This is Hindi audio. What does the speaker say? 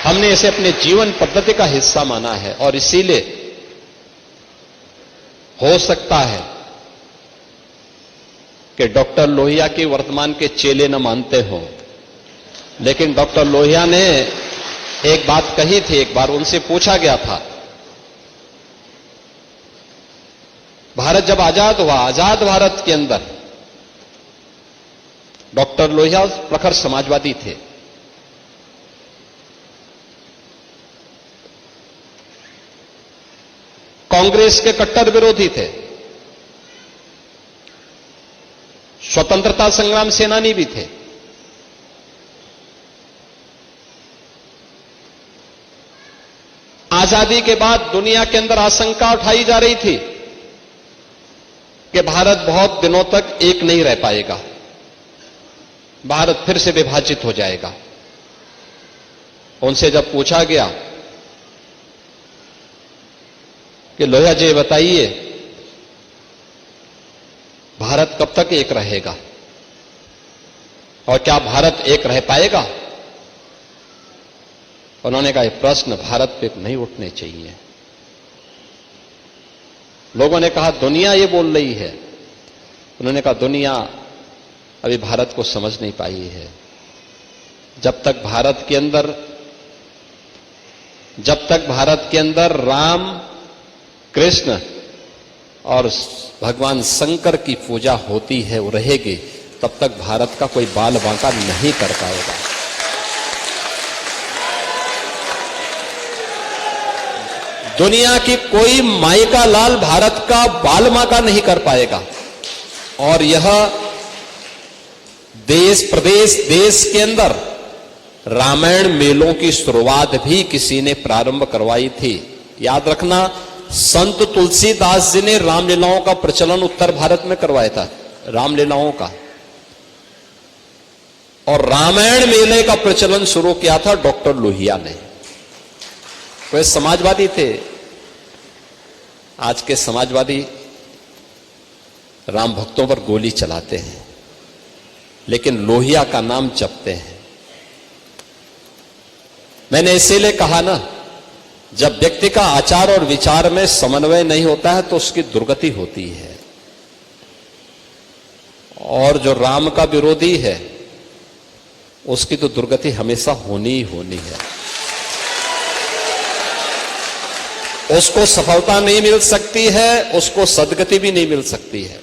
हमने इसे अपने जीवन पद्धति का हिस्सा माना है और इसीलिए हो सकता है कि डॉक्टर लोहिया की वर्तमान के चेले न मानते हों, लेकिन डॉक्टर लोहिया ने एक बात कही थी। एक बार उनसे पूछा गया था, भारत जब आजाद हुआ, आजाद भारत के अंदर डॉक्टर लोहिया प्रखर समाजवादी थे। कांग्रेस के कट्टर विरोधी थे, स्वतंत्रता संग्राम सेनानी भी थे। आजादी के बाद दुनिया के अंदर आशंका उठाई जा रही थी कि भारत बहुत दिनों तक एक नहीं रह पाएगा, भारत फिर से विभाजित हो जाएगा। उनसे जब पूछा गया कि लोहिया जी बताइए, भारत कब तक एक रहेगा और क्या भारत एक रह पाएगा? उन्होंने कहा, यह प्रश्न भारत पे नहीं उठने चाहिए। लोगों ने कहा, दुनिया ये बोल रही है। उन्होंने कहा, दुनिया अभी भारत को समझ नहीं पाई है। जब तक भारत के अंदर राम, कृष्ण और भगवान शंकर की पूजा होती है, वो रहेगी, तब तक भारत का कोई बाल बांका नहीं कर पाएगा। दुनिया की कोई माई का लाल भारत का बाल बांका नहीं कर पाएगा। और यह देश प्रदेश देश के अंदर रामायण मेलों की शुरुआत भी किसी ने प्रारंभ करवाई थी। याद रखना, संत तुलसीदास जी ने रामलीलाओं का प्रचलन उत्तर भारत में करवाया था, रामलीलाओं का। और रामायण मेले का प्रचलन शुरू किया था डॉक्टर लोहिया ने। वे समाजवादी थे। आज के समाजवादी राम भक्तों पर गोली चलाते हैं, लेकिन लोहिया का नाम जपते हैं। मैंने इसीलिए कहा ना, जब व्यक्ति का आचार और विचार में समन्वय नहीं होता है तो उसकी दुर्गति होती है। और जो राम का विरोधी है उसकी तो दुर्गति हमेशा होनी ही होनी है। उसको सफलता नहीं मिल सकती है, उसको सदगति भी नहीं मिल सकती है।